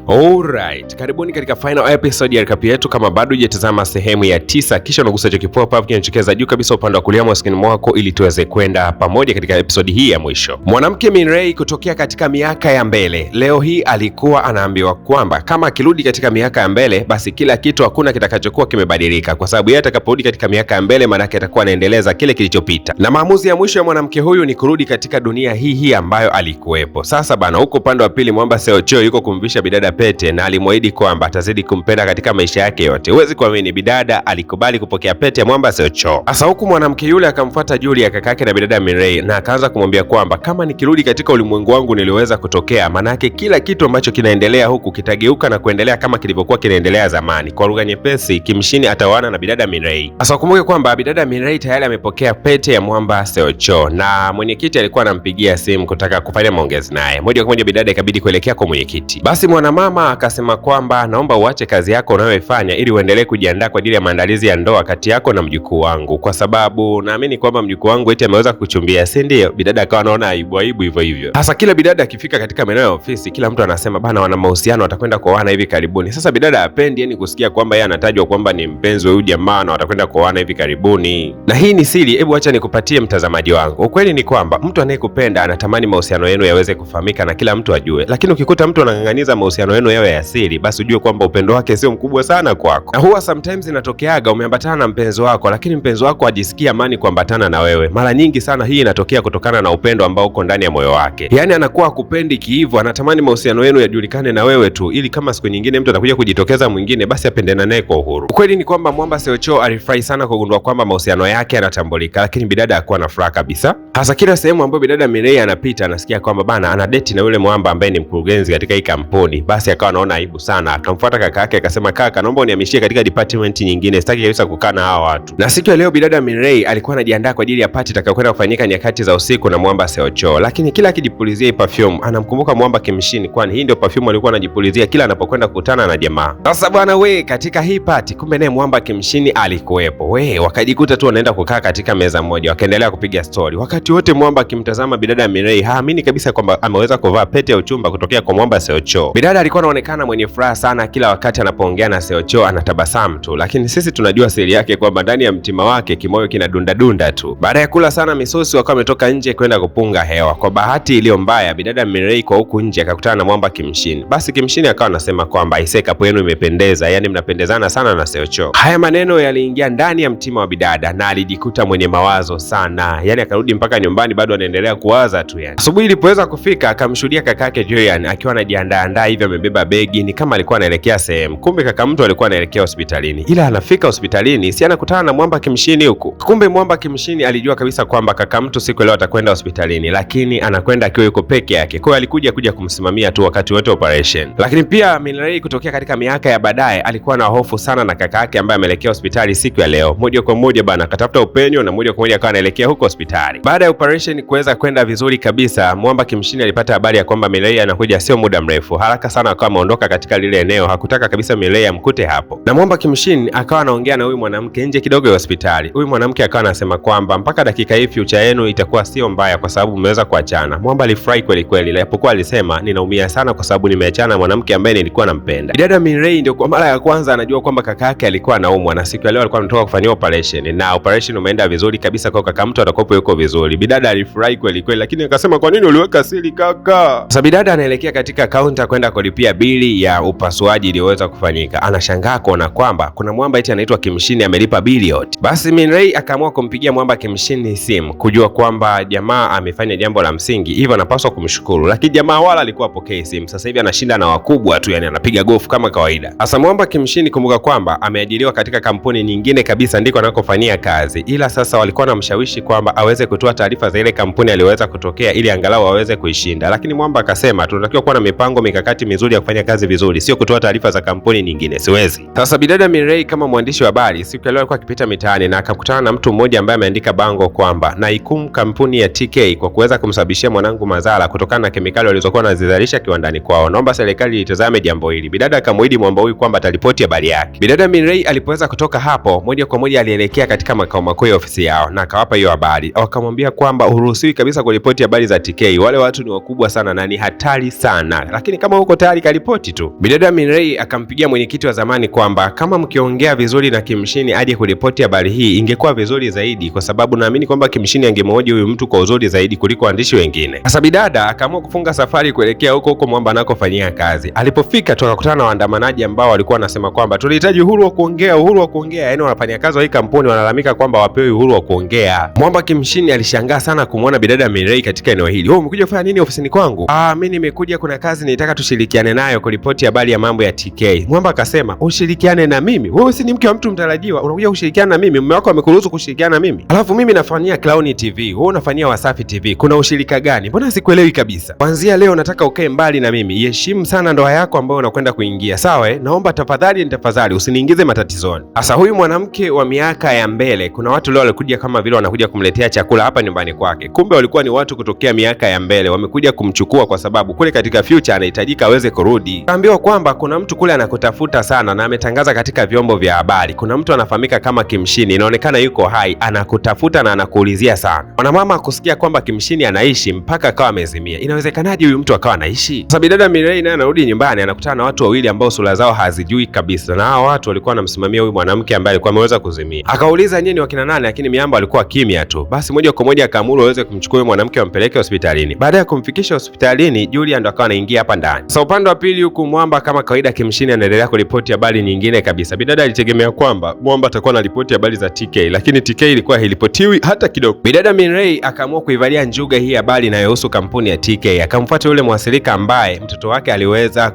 Alright, karibuni katika final episode ya recap yetu. Kama bado hujatazama sehemu ya 9, kisha unagusa hicho kipop up kinachokeza juu kabisa upande wa kulia mwa screen mwako ili tuweze kwenda pamoja katika episode hii ya mwisho. Mwanamke Min Rae kutokea katika miaka ya mbele, leo hii alikuwa anaambiwa kwamba kama akirudi katika miaka ya mbele basi kila kitu hakuna kitakachokuwa kimebadilika, kwa sababu yeye atakaporudi katika miaka ya mbele maana yake atakuwa anaendeleza kile kilichopita. Na maamuzi ya mwisho ya mwanamke huyu ni kurudi katika dunia hii ambayo alikuwepo. Sasa bana, huko upande wa pili Mwamba Seo Cho yuko kumvisha bidada pete na alimwahidi kwamba atazidi kumpenda katika maisha yake yote. Huwezi kuamini, bidada alikubali kupokea pete ya Mwamba Seo Cho. Sasa huku mwanamke yule akamfuata Julia kakake na bidada Min Rae na akaanza kumwambia kwamba kama nikirudi katika ulimwengu wangu niliweza kutokea, manake kila kitu ambacho kinaendelea huku kitageuka na kuendelea kama kilivyokuwa kinaendelea zamani. Kwa lugha nyepesi, kimshini ataoana na bidada Min Rae. Sasa ukumbuke kwamba bidada Min Rae tayari amepokea pete ya Mwamba Seo Cho na mwenyekiti alikuwa anampigia simu kutaka kufanya maongezi naye. Moja kwa moja bidada ikabidi kuelekea kwa mwenyekiti. Basi mwanamama akasema kwamba naomba uache kazi yako unayoifanya ili uendelee kujiandaa kwa ajili ya maandalizi ya ndoa kati yako na mjukuu wangu, kwa sababu naamini kwamba mjukuu wangu eti ameweza kuchumbia, si ndio? Bidada akawa anaona aibu hivyo hivyo. Hasa kila bidada akifika katika maeneo ya ofisi, kila mtu anasema bana, wana mahusiano, watakwenda kuoana hivi karibuni. Sasa bidada hapendi yani kusikia kwamba yeye anatajwa kwamba ni mpenzi wa huyu jamaa na watakwenda kuoana hivi karibuni. Na hii ni siri, hebu acha nikupatie mtazamaji wangu. Ukweli ni kwamba mtu anayekupenda anatamani mahusiano yenu yaweze kufahamika na kila mtu ajue, lakini ukikuta mtu anang'ang'aniza mahusiano yenu yawe ya siri, basi ujue kwamba upendo wake sio mkubwa sana kwako. Na huwa sometimes inatokeaga umeambatana na mpenzi wako, lakini mpenzi wako hajisikia amani kuambatana na wewe. Mara nyingi sana hii inatokea kutokana na upendo ambao uko ndani ya moyo wake. Yaani anakuwa hakupendi kiivo, anatamani mahusiano yenu yajulikane na wewe tu, ili kama siku nyingine mtu atakuja kujitokeza mwingine, basi apendane naye kwa uhuru. Ukweli ni kwamba Mwamba Seo Cho alifurahi sana kugundua kwamba mahusiano yake yanatambulika, lakini bidada hakuwa na furaha kabisa. Hasa kila sehemu ambayo bidada Min Rae anapita anasikia kwamba bana ana date na yule Mwamba ambaye ni mkurugenzi katika hii kampuni. Basi akawa anaona aibu sana, akamfuata kaka yake akasema, kaka, naomba unihamishie katika department nyingine, sitaki kabisa kukaa na hawa watu. Na siku ya leo bidada Min Rae alikuwa anajiandaa kwa ajili ya party itakayokwenda kufanyika nyakati za usiku na Mwamba Seo Cho, lakini kila akijipulizia hii perfume anamkumbuka Mwamba kimshini, kwani hii ndio perfume alikuwa anajipulizia kila anapokwenda kukutana na jamaa. Sasa bwana we, katika hii party kumbe naye Mwamba kimshini alikuwepo. We, wakajikuta tu wanaenda kukaa katika meza moja wakaendelea kupiga story. Wakati wote Mwamba akimtazama bidada Min Rae haamini kabisa kwamba ameweza kuvaa pete ya uchumba kutokea kwa Mwamba Seo Cho. Bidada alikuwa anaonekana mwenye furaha sana, kila wakati anapoongea na Seo Cho anatabasamu tu, lakini sisi tunajua siri yake kwamba ndani ya mtima wake kimoyo kinadunda tu. Baada ya kula sana misosi wakawa wametoka nje kwenda kupunga hewa. Kwa bahati iliyo mbaya, bidada Min Rae kwa huku nje akakutana na Mwamba kimshini. Basi kimshini akawa anasema kwamba aisee, kapo yenu imependeza, yani mnapendezana sana na Seo Cho. Haya maneno yaliingia ndani ya mtima wa bidada na alijikuta mwenye mawazo sana, yani akarudi mpaka nyumbani bado anaendelea kuwaza tu. Yani asubuhi ilipoweza kufika akamshuhudia kakake Julian akiwa anajiandaa hivyo, amebeba begi, ni kama alikuwa anaelekea sehemu. Kumbe kaka mtu alikuwa anaelekea hospitalini, ila anafika hospitalini si anakutana na Mwamba kimshini huku. Kumbe Mwamba kimshini alijua kabisa kwamba kaka mtu siku leo atakwenda hospitalini, lakini anakwenda akiwa yuko peke yake. Kwa hiyo alikuja kumsimamia tu wakati wote operation. Lakini pia Min Rae kutokea katika miaka ya baadaye alikuwa na hofu sana na kaka yake ambaye ameelekea hospitali siku ya leo. Moja kwa moja bana akatafuta upenyo na moja kwa moja akawa anaelekea huko hospitali. Baada ya operation kuweza kwenda vizuri kabisa, Mwamba kimshini alipata habari ya kwamba Min Rae anakuja sio muda mrefu. Haraka sana akawa ameondoka katika lile eneo, hakutaka kabisa Min Rae amkute hapo. Na Mwamba kimshini akawa anaongea na huyu mwanamke nje kidogo ya hospitali. Huyu mwanamke akawa anasema kwamba mpaka dakika hii future yenu itakuwa sio mbaya kwa sababu mmeweza kuachana. Mwamba alifurahi kweli kweli, japokuwa alisema ninaumia sana kwa sababu nimeachana na mwanamke ambaye nilikuwa nampenda. Bidada Min Rae ndio kwa mara ya kwanza anajua kwamba kaka yake alikuwa anaumwa na siku ya leo alikuwa anatoka kufanyia operation, na operation umeenda vizuri kabisa, kwa kaka mtu atakopo yuko vizuri. Bidada alifurahi kweli kweli, lakini akasema kwa nini uliweka siri kaka? Sasa bidada anaelekea katika kaunta kwenda kulipia bili ya upasuaji iliyoweza kufanyika. Anashangaa kuona kwamba kuna Mwamba eti anaitwa kimshini amelipa bili yote. Basi Min Rae akaamua kumpigia Mwamba kimshini simu kujua kwamba jamaa amefanya jambo la msingi, hivyo anapaswa kumshukuru, lakini jamaa wala alikuwa apokee simu. Sasa hivi anashinda na wakubwa tu, yani anapiga gofu kama kawaida. Sasa Mwamba kimshini kumbuka kwamba ameajiriwa katika kampuni nyingine kabisa ndiko anakofanyia kazi, ila sasa walikuwa wanamshawishi kwamba aweze kutoa taarifa za ile kampuni aliyoweza kutokea ili angalau aweze kuishinda, lakini Mwamba akasema tunatakiwa kuwa na mipango mikakati mizuri ya kufanya kazi vizuri, sio kutoa taarifa za kampuni nyingine, siwezi. Sasa bidada Min Rae kama mwandishi wa habari siku ya leo alikuwa akipita mitaani na akakutana na mtu mmoja ambaye ameandika bango kwamba naikum kampuni ya TK kwa kuweza kumsababishia mwanangu madhara kutokana na kemikali walizokuwa wanazizalisha kiwandani kwao. Naomba serikali itazame jambo hili. Bidada akamwahidi Mwamba huyu kwamba ataripoti habari yake. Bidada Min Rae alipoweza kutoka hapo, moja kwa moja alielekea katika makao makuu ya ofisi yao na akawapa hiyo habari. Wakamwambia kwamba huruhusiwi kabisa kuripoti habari za TK, wale watu ni wakubwa sana na ni hatari sana, lakini kama uko tayari hospitali karipoti tu. Bidada Mirei akampigia mwenyekiti wa zamani kwamba kama mkiongea vizuri na Kimshini aje kuripoti habari hii ingekuwa vizuri zaidi, kwa sababu naamini kwamba Kimshini angemhoji huyu mtu kwa uzuri zaidi kuliko waandishi wengine. Sasa bidada akaamua kufunga safari kuelekea huko Mwamba anakofanyia kazi. Alipofika tukakutana na waandamanaji ambao walikuwa wanasema kwamba tunahitaji uhuru wa kuongea, uhuru wa kuongea. Yaani wanafanyakazi wa hii kampuni wanalalamika kwamba wapewe uhuru wa kuongea. Mwamba Kimshini alishangaa sana kumwona bidada Mirei katika eneo hili. Wewe umekuja kufanya nini ofisini kwangu? Mimi nimekuja, kuna kazi nitaka tushirikiane nayo kuripoti habari ya mambo ya TK. Mwamba akasema, ushirikiane na mimi? Wewe si ni mke wa mtu mtarajiwa, unakuja kushirikiana na mimi? Mume wako amekuruhusu kushirikiana na mimi? Alafu mimi nafanyia Clouds TV, wewe unafanyia Wasafi TV. Kuna ushirika gani? Mbona sikuelewi kabisa? Kuanzia leo nataka ukae mbali na mimi. Heshimu sana ndoa yako ambayo unakwenda kuingia. Sawa naomba tafadhali usiniingize matatizoni. Sasa huyu mwanamke wa miaka ya mbele, kuna watu leo walikuja kama vile wanakuja kumletea chakula hapa nyumbani kwake. Kumbe walikuwa ni watu kutokea miaka ya mbele, wamekuja kumchukua kwa sababu kule katika future anahitajika aweze kurudi. Kaambiwa kwamba kuna mtu kule anakutafuta sana na ametangaza katika vyombo vya habari. Kuna mtu anafahamika kama Kimshini, inaonekana yuko hai, anakutafuta na anakuulizia sana. Mwanamama kusikia kwamba Kimshini anaishi mpaka akawa amezimia. Inawezekanaje huyu mtu akawa anaishi? Sasa bidada Mirei naye anarudi nyumbani, anakutana na watu wawili ambao sura zao hazijui kabisa, na hao watu walikuwa wanamsimamia huyu mwanamke ambaye alikuwa ameweza kuzimia. Akauliza nyinyi wakina nani, lakini Miamba alikuwa kimya tu. Basi moja kwa moja akaamuru aweze kumchukua huyu mwanamke wampeleke hospitalini. Baada ya kumfikisha hospitalini, Julia ndo akawa anaingia hapa ndani. Sasa upande wa pili huku Mwamba kama kawaida Kimshini anaendelea kuripoti habari nyingine kabisa. Bidada alitegemea kwamba Mwamba atakuwa anaripoti habari za TK, lakini TK ilikuwa hairipotiwi hata kidogo. Bidada Mirei akaamua kuivalia njuga hii habari inayohusu kampuni ya TK. Akamfuata yule mwasilika ambaye mtoto wake aliweza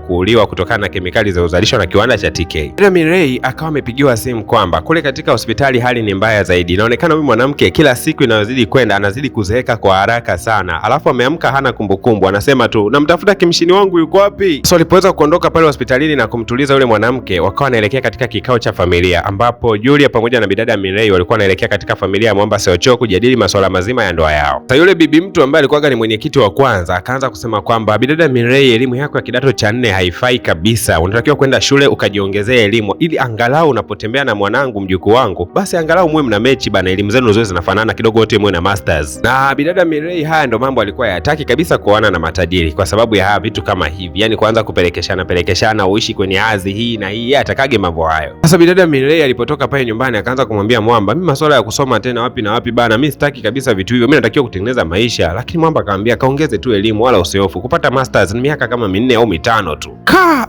kuuliwa kutokana na kemikali za uzalisho na kiwanda cha TK. Bidada Mirei akawa amepigiwa simu kwamba kule katika hospitali hali ni mbaya zaidi. Inaonekana huyu mwanamke kila siku inayozidi kwenda anazidi kuzeeka kwa haraka sana. Alafu ameamka hana kumbukumbu, anasema tu namtafuta Kimshini wangu yuko wapi? So alipoweza kuondoka pale hospitalini na kumtuliza yule mwanamke, wakawa wanaelekea katika kikao cha familia ambapo Julia pamoja na bidada Mirei walikuwa wanaelekea katika familia ya Mwamba Seocho kujadili masuala mazima ya ndoa yao. Sasa yule bibi mtu ambaye alikuwa ni mwenyekiti wa kwanza akaanza kusema kwamba bidada Mirei, elimu yako ya kidato cha 4 haifai kabisa. Unatakiwa kwenda shule ukajiongezea elimu ili angalau unapotembea na mwanangu mjukuu wangu, basi angalau muwe mna mechi bana, elimu zenu zote zinafanana kidogo, wote muwe na masters. Na bidada Mirei haya ndo mambo alikuwa hayataki kabisa kuoana na matajiri kwa sababu ya haya vitu kama hivi. Yaani kuanza kupelekeshana uishi kwenye ardhi hii na hii, yeye atakage mambo hayo. Sasa bidada Mirei alipotoka pale nyumbani akaanza kumwambia Mwamba, mimi masuala ya kusoma tena wapi na wapi bana, mimi sitaki kabisa vitu hivyo. Mimi natakiwa kutengeneza maisha. Lakini Mwamba akamwambia kaongeze tu elimu wala usiofu. Kupata masters ni miaka kama 4 au 5 tu.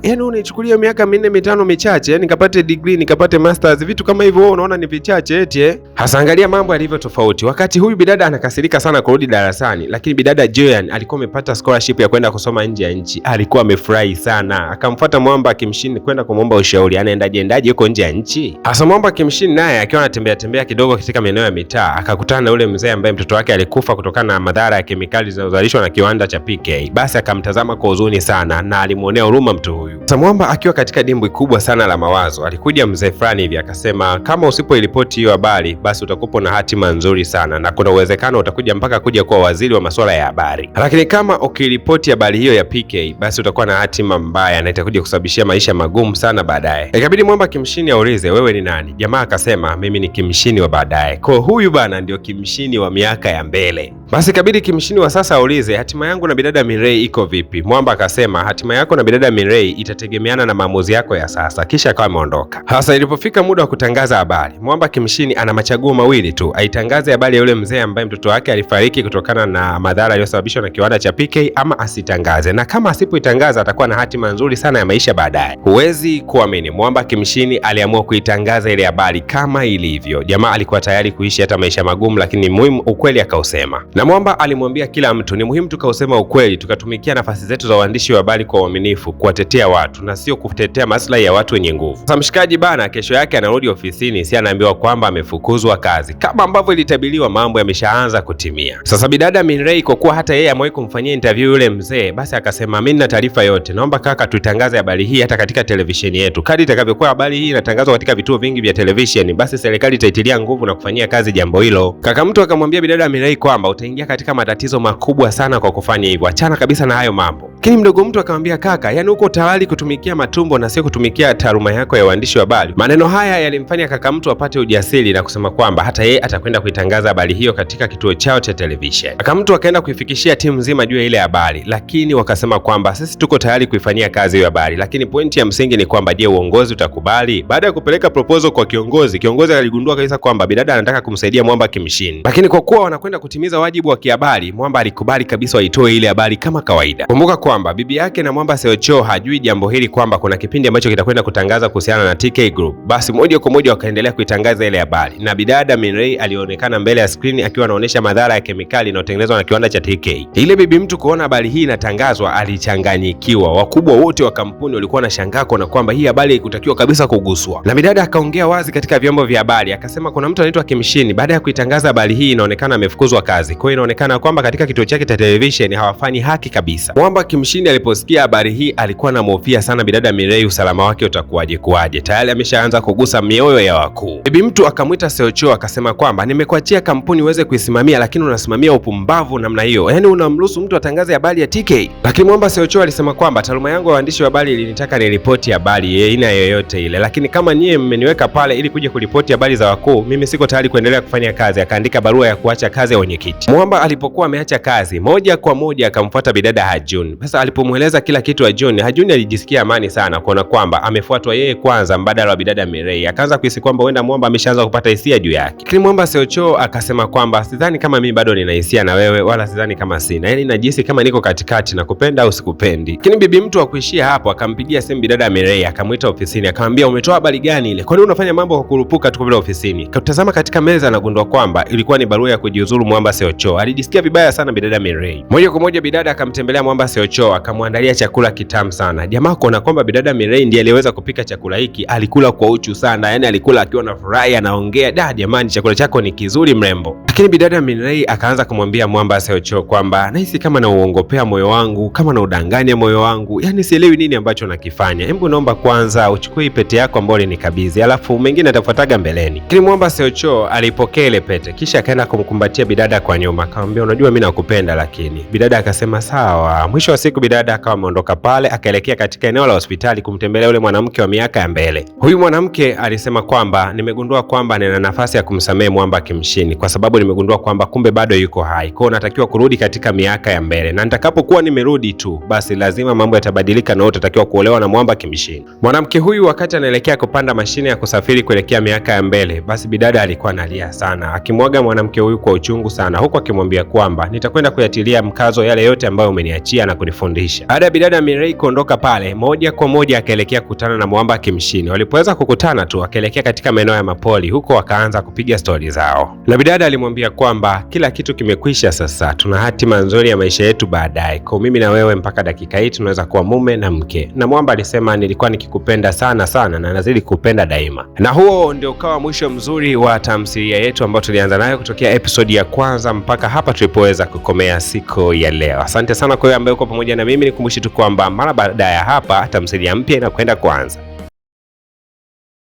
Yaani unaichukulia miaka 4 5 michache, yaani nikapate degree nikapate masters, vitu kama hivyo wewe unaona ni vichache eti Hasa angalia mambo yalivyo tofauti. Wakati huyu bidada anakasirika sana kurudi darasani, lakini bidada Joyan alikuwa amepata scholarship ya kwenda kusoma nje ya nchi. Alikuwa amefurahi sana. Akamfuata Mwamba Kimshini kwenda kumwomba ushauri endaje yuko nje ya nchi. Hasa Mwamba Kimshini naye akiwa anatembea kidogo katika maeneo ya mitaa, akakutana na yule mzee ambaye mtoto wake alikufa kutokana na madhara ya kemikali zinazozalishwa na kiwanda cha PK. Basi akamtazama kwa huzuni sana na alimuonea huruma mtu huyu. Sasa Mwamba akiwa katika dimbwi kubwa sana la mawazo, alikuja mzee fulani hivi akasema, kama usipoiripoti hiyo habari basi utakuwa na hatima nzuri sana na kuna uwezekano utakuja mpaka kuja kuwa waziri wa masuala ya habari. Lakini kama ukiripoti habari hiyo ya PK basi utakuwa na hatima mbaya na itakuja kusababishia maisha magumu sana baadaye. Ikabidi Mwamba Kimshini aulize, wewe ni nani? Jamaa akasema, mimi ni Kimshini wa baadaye. Kwa huyu bana ndio Kimshini wa miaka ya mbele. Basi ikabidi Kimshini wa sasa aulize, hatima yangu na bidada Mirei iko vipi? Mwamba akasema, hatima yako na bidada Mirei itategemeana na maamuzi yako ya sasa. Kisha akawa ameondoka. Hasa ilipofika muda wa kutangaza habari, Mwamba Kimshini ana machaguo mawili tu: aitangaze habari ya yule mzee ambaye mtoto wake alifariki kutokana na madhara yaliyosababishwa na kiwanda cha PK, ama asitangaze. Na kama asipoitangaza atakuwa na hatima nzuri sana ya maisha baadaye. Huwezi kuamini, Mwamba Kimshini aliamua kuitangaza ile habari kama ilivyo. Jamaa alikuwa tayari kuishi hata maisha magumu, lakini muhimu ukweli akausema. Na Mwamba alimwambia kila mtu, ni muhimu tukausema ukweli, tukatumikia nafasi zetu za uandishi wa habari kwa uaminifu, kuwatetea watu na sio kutetea maslahi ya watu wenye nguvu. Sasa mshikaji bana, kesho yake anarudi ofisini, si anaambiwa kwamba amefukuzwa kazi. Kama ambavyo ilitabiriwa, mambo yameshaanza kutimia. Sasa bidada Mirei, kwa kuwa hata yeye amewahi kumfanyia interview yule mzee, basi akasema, mimi nina taarifa yote, naomba kaka tuitangaze habari hii hata katika televisheni yetu. Kadri itakavyokuwa habari hii inatangazwa katika vituo vingi vya televisheni, basi serikali itaitilia nguvu na kufanyia kazi jambo hilo. Kaka mtu akamwambia bidada Mirei kwamba utaingia katika matatizo makubwa sana kwa kufanya hivyo, achana kabisa na hayo mambo. Lakini mdogo mtu akamwambia, kaka, yani uko tayari kutumikia matumbo na sio kutumikia taaluma yako ya uandishi wa habari? Maneno haya yalimfanya kaka mtu apate ujasiri na kusema kwamba hata yeye atakwenda kuitangaza habari hiyo katika kituo chao cha television. Kaka mtu akaenda kuifikishia timu nzima juu ya ile habari, lakini wakasema kwamba sisi tuko tayari kuifanyia kazi hiyo habari, lakini pointi ya msingi ni kwamba je, uongozi utakubali? Baada ya kupeleka proposal kwa kiongozi aligundua kabisa kwamba bidada anataka kumsaidia Mwamba Kimshini, lakini kwa kuwa wanakwenda kutimiza wajibu wa kihabari, Mwamba alikubali kabisa waitoe ile habari kama kawaida. Kumbuka kwamba bibi yake na Mwamba Seocho hajui jambo hili kwamba kuna kipindi ambacho kitakwenda kutangaza kuhusiana na TK Group. Basi moja kwa moja wakaendelea kuitangaza ile habari, na bidada Minrei alionekana mbele ya screen akiwa anaonyesha madhara ya kemikali inayotengenezwa na kiwanda cha TK. Ile bibi mtu kuona habari hii inatangazwa alichanganyikiwa. Wakubwa wote wa kampuni walikuwa wanashangaa kuona kwamba hii habari haikutakiwa kabisa kuguswa, na bidada akaongea wazi katika vyombo vya habari akasema kuna mtu anaitwa Kimshini baada ya kuitangaza habari hii inaonekana amefukuzwa kazi. Kwa hiyo inaonekana kwamba katika kituo chake cha television hawafanyi haki kabisa. Mwamba Kimshini aliposikia habari hii alikuwa anamhofia sana bidada Minrei, usalama wake utakuwaje kuwaje. Tayari ameshaanza kugusa mioyo ya wakuu. Bibi mtu akamwita Seocho akasema kwamba nimekuachia kampuni uweze kuisimamia, lakini unasimamia upumbavu namna hiyo, yaani unamruhusu mtu atangaze habari ya TK. Lakini Mwamba Seocho alisema kwamba taaluma yangu ya waandishi wa habari ilinitaka niripoti habari aina yoyote ile, lakini kama nyie mmeniweka pale ili kuja kuripoti habari za wakuu, mimi siko tayari kuendelea kufanya kazi. Akaandika barua ya kuacha kazi ya wenyekiti. Mwamba alipokuwa ameacha kazi, moja kwa moja akamfuata bidada Hajun. Sasa alipomweleza kila kitu Hajun alijisikia amani sana kuona kwamba amefuatwa yeye kwanza mbadala wa bidada Minrei. Akaanza kuhisi kwamba huenda Mwamba ameshaanza kupata hisia juu yake. Lakini Mwamba Seocho akasema kwamba sidhani kama mimi bado nina hisia na wewe, wala sidhani kama sina, yaani najihisi kama niko katikati na kupenda au sikupendi. Lakini bibi mtu akuishia hapo, akampigia simu bidada Minrei akamwita ofisini akamwambia, umetoa habari gani ile? Kwa nini unafanya mambo kwa kurupuka tu bila ofisini? Katazama katika meza na gundua kwamba ilikuwa ni barua ya kujiuzulu Mwamba Seocho. Alijisikia vibaya sana bidada Minrei. Moja kwa moja bidada akamtembelea Mwamba Seocho akamwandalia chakula kitamu sana. Jamaa kuona kwamba bidada Minrei ndiye aliyeweza kupika chakula hiki, alikula kwa uchu sana, yani alikula akiwa na furaha, anaongea, jamani chakula chako ni kizuri mrembo. Lakini bidada Minrei akaanza kumwambia Mwamba Seocho kwamba nahisi kama nauongopea moyo wangu, kama naudanganya moyo wangu, yani sielewi nini ambacho nakifanya. Hebu naomba kwanza uchukue pete yako ambayo ulinikabidhi, alafu mengine atafuataga mbeleni. Lakini Mwamba Seocho alipokea ile pete kisha akaenda kumkumbatia bidada kwa nyuma akamwambia, unajua mimi nakupenda. Lakini bidada akasema sawa. Mwisho wa siku bidada akawa ameondoka pale akaelekea katika eneo la hospitali kumtembelea yule mwanamke wa miaka ya mbele. Huyu mwanamke alisema kwamba nimegundua kwamba nina nafasi ya kumsamehe Mwamba Kimshini kwa sababu nimegundua kwamba kumbe bado yuko hai. Kwa hiyo natakiwa kurudi katika miaka ya mbele, na nitakapokuwa nimerudi tu basi lazima mambo yatabadilika na utatakiwa kuolewa na Mwamba Kimshini. Mwanamke huyu wakati anaelekea kupanda mashine ya kusafiri kuelekea miaka ya mbele, basi bidada alikuwa analia sana akimwaga mwanamke huyu kwa uchungu sana, huku akimwambia kwamba nitakwenda kuyatilia mkazo yale yote ambayo umeniachia na kunifundisha. Baada ya bidada Minrei kuondoka pale, moja kwa moja akaelekea kukutana na Mwamba Kimshini. Walipoweza kukutana tu akaelekea katika maeneo ya mapoli, huko wakaanza kupiga stori zao, na bidada alimwambia kwamba kila kitu kimekwisha, sasa tuna hatima nzuri ya maisha yetu baadaye, kwa mimi na wewe mpaka dakika hii tunaweza kuwa mume na mke. Na Mwamba alisema nilikuwa nikikupenda sana sana na nazidi kupenda daima. Na huo ndio ukawa mwisho mzuri wa tamthilia yetu ambayo tulianza nayo kutokea episodi ya kwanza mpaka hapa tulipoweza kukomea siku ya leo. Asante sana kwa wewe ambaye uko pamoja na mimi. Nikumbushe tu kwamba mara baada ya hapa tamthilia mpya inakwenda kuanza.